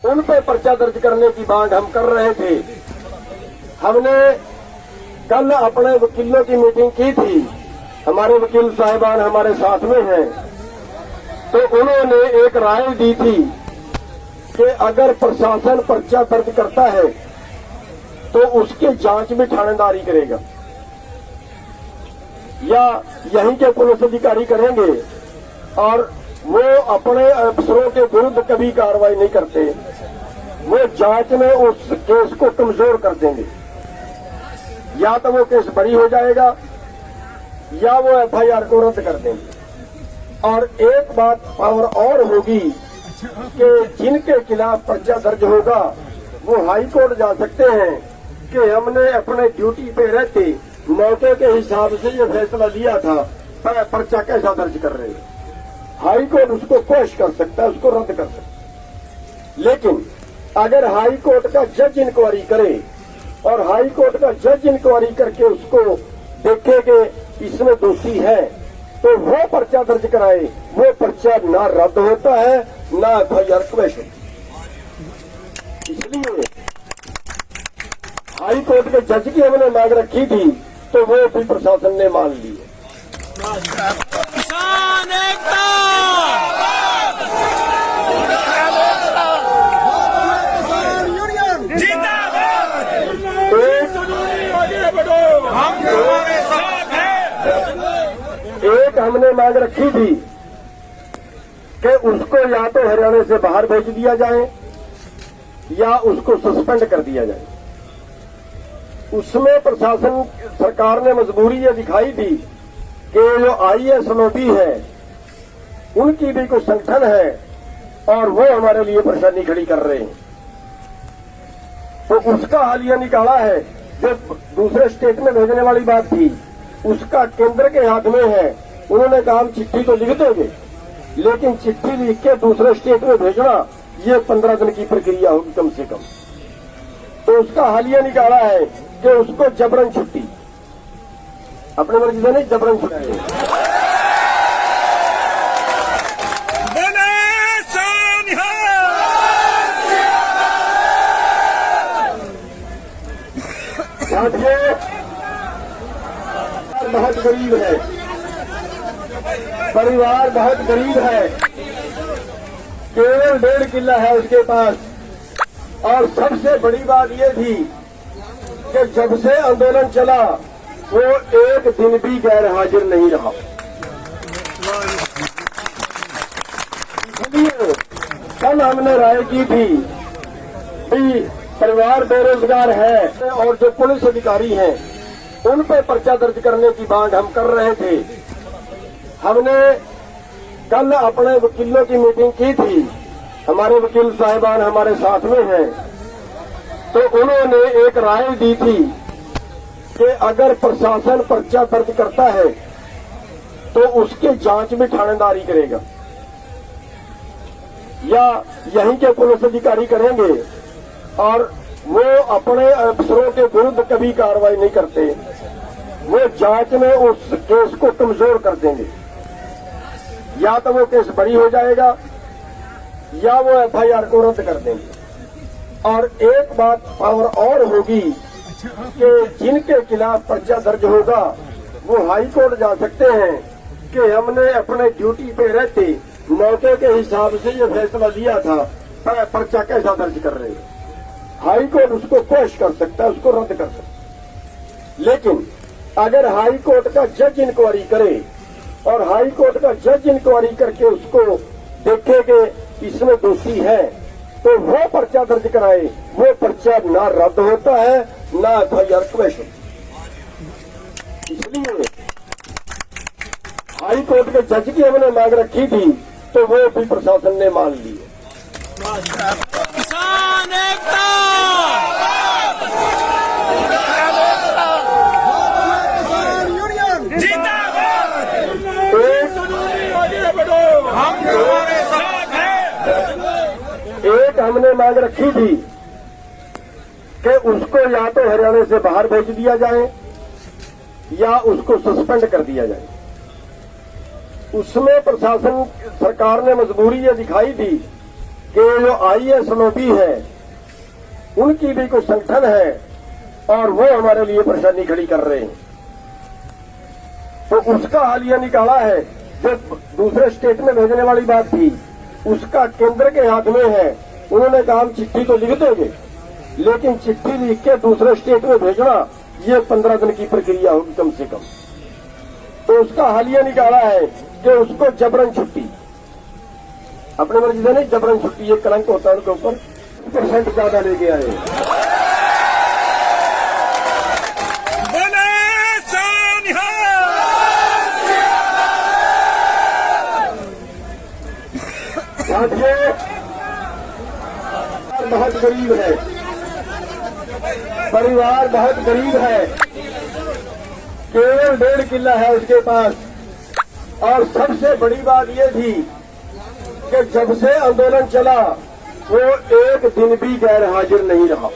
उन पे पर्चा दर्ज करने की मांग हम कर रहे थे। हमने कल अपने वकीलों की मीटिंग की थी, हमारे वकील साहिबान हमारे साथ में हैं, तो उन्होंने एक राय दी थी कि अगर प्रशासन पर्चा दर्ज करता है तो उसके जांच में थानेदारी करेगा या यहीं के पुलिस अधिकारी करेंगे और वो अपने अफसरों के विरुद्ध कभी कार्रवाई नहीं करते, वो जांच में उस केस को कमजोर कर देंगे। या तो वो केस बरी हो जाएगा या वो एफआईआर को रद्द कर देंगे। और एक बात और होगी कि जिनके खिलाफ पर्चा दर्ज होगा वो हाई कोर्ट जा सकते हैं कि हमने अपने ड्यूटी पे रहते मौके के हिसाब से ये फैसला लिया था, पर्चा कैसा दर्ज कर रहे हैं। हाई कोर्ट उसको पेश कर सकता है, उसको रद्द कर सकता है। लेकिन अगर हाई कोर्ट का जज इंक्वायरी करे और हाई कोर्ट का जज इंक्वायरी करके उसको देखे कि इसमें दोषी है तो वो पर्चा दर्ज कराए, वो पर्चा ना रद्द होता है ना एफआईआर पेश होती। इसलिए हाई कोर्ट के जज की हमने मांग रखी थी तो वो भी प्रशासन ने मान ली है। किसान एकता जिंदाबाद, हम तुम्हारे साथ हैं। एक हमने मांग रखी थी कि उसको या तो हरियाणा से बाहर भेज दिया जाए या उसको सस्पेंड कर दिया जाए। उसमें प्रशासन सरकार ने मजबूरी ये दिखाई थी कि जो आईएएस लॉबी है उनकी भी कोई संगठन है और वो हमारे लिए परेशानी खड़ी कर रहे हैं, तो उसका हालिया निकाला है। जो दूसरे स्टेट में भेजने वाली बात थी उसका केंद्र के हाथ में है। उन्होंने कहा हम चिट्ठी तो लिख देंगे, लेकिन चिट्ठी लिख के दूसरे स्टेट में भेजना ये 15 दिन की प्रक्रिया होगी कम से कम। तो उसका हालिया निकाला है कि उसको जबरन छुट्टी, अपने मर्जी से नहीं जबरन छुट्टी। बहुत गरीब है, परिवार बहुत गरीब है, केवल 1.5 किला है उसके पास। और सबसे बड़ी बात यह थी कि जब से आंदोलन चला वो एक दिन भी गैर हाजिर नहीं रहा। इसलिए कल हमने राय की थी कि परिवार बेरोजगार है और जो पुलिस अधिकारी हैं उन पे पर्चा दर्ज करने की मांग हम कर रहे थे। हमने कल अपने वकीलों की मीटिंग की थी, हमारे वकील साहिबान हमारे साथ में हैं, तो उन्होंने एक राय दी थी कि अगर प्रशासन पर्चा दर्ज करता है तो उसके जांच में थानेदारी करेगा या यहीं के पुलिस अधिकारी करेंगे और वो अपने अफसरों के विरुद्ध कभी कार्रवाई नहीं करते, वो जांच में उस केस को कमजोर कर देंगे। या तो वो केस बरी हो जाएगा या वो एफआईआर को रद्द कर देंगे। और एक बात और होगी कि जिनके खिलाफ पर्चा दर्ज होगा वो हाई कोर्ट जा सकते हैं कि हमने अपने ड्यूटी पे रहते मौके के हिसाब से ये फैसला लिया था, पर्चा कैसा दर्ज कर रहे हैं। हाई कोर्ट उसको पेश कर सकता है, उसको रद्द कर सकता है। लेकिन अगर हाई कोर्ट का जज इंक्वायरी करे और हाई कोर्ट का जज इंक्वायरी करके उसको देखे कि इसमें दोषी है तो वो पर्चा दर्ज कराए, वो पर्चा ना रद्द होता है ना एफआईआर पेश होती। इसलिए हाई कोर्ट के जज की हमने मांग रखी थी तो वो भी प्रशासन ने मान ली है। किसान एकता जिंदाबाद, हम तुम्हारे साथ हैं। एक हमने मांग रखी थी कि उसको या तो हरियाणा से बाहर भेज दिया जाए या उसको सस्पेंड कर दिया जाए। उसमें प्रशासन सरकार ने मजबूरी ये दिखाई थी कि जो आईएएस लॉबी है उनकी भी कुछ संगठन है और वो हमारे लिए परेशानी खड़ी कर रहे हैं। तो उसका हालिया निकाला है। जो दूसरे स्टेट में भेजने वाली बात थी उसका केंद्र के हाथ में है। उन्होंने कहा हम चिट्ठी तो लिख देंगे, लेकिन चिट्ठी लिख के दूसरे स्टेट में भेजना ये 15 दिन की प्रक्रिया होगी कम से कम। तो उसका हालिया निकाला है कि उसको जबरन छुट्टी, अपने मर्जी से नहीं, जबरन छुट्टी, ये कलंक होता है उनके ऊपर। % ज्यादा लेके आए। बोले सोनिहाल। साथियों, बहुत गरीब है, परिवार बहुत गरीब है, केवल 1.5 किला है उसके पास। और सबसे बड़ी बात यह थी कि जब से आंदोलन चला वो एक दिन भी गैर हाजिर नहीं रहा।